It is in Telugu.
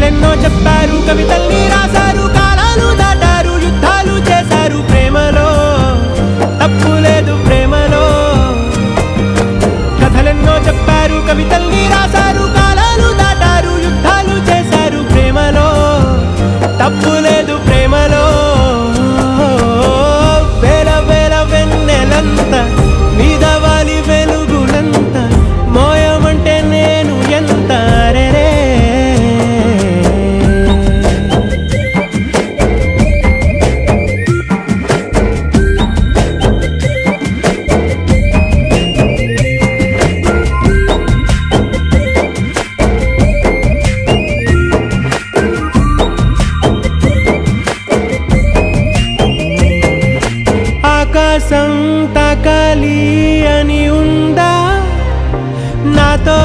కథలెన్నో చెప్పారు, కవితల్ని రాశారు, కాలాలు దాటారు, యుద్ధాలు చేశారు. ప్రేమలో తప్పు లేదు, ప్రేమలో. కథలెన్నో చెప్పారు, కవితల్ని రాశారు, కాలాలు దాటారు, యుద్ధాలు చేశారు. ప్రేమలో తప్పు లేదు, ప్రేమలో. వేల వేల వెన్నెలంత మీద వాలి వెలుగులంత మోయమంటే నేను ఎంత రే. ఆకాశం తాకాలి అని ఉందా నాతో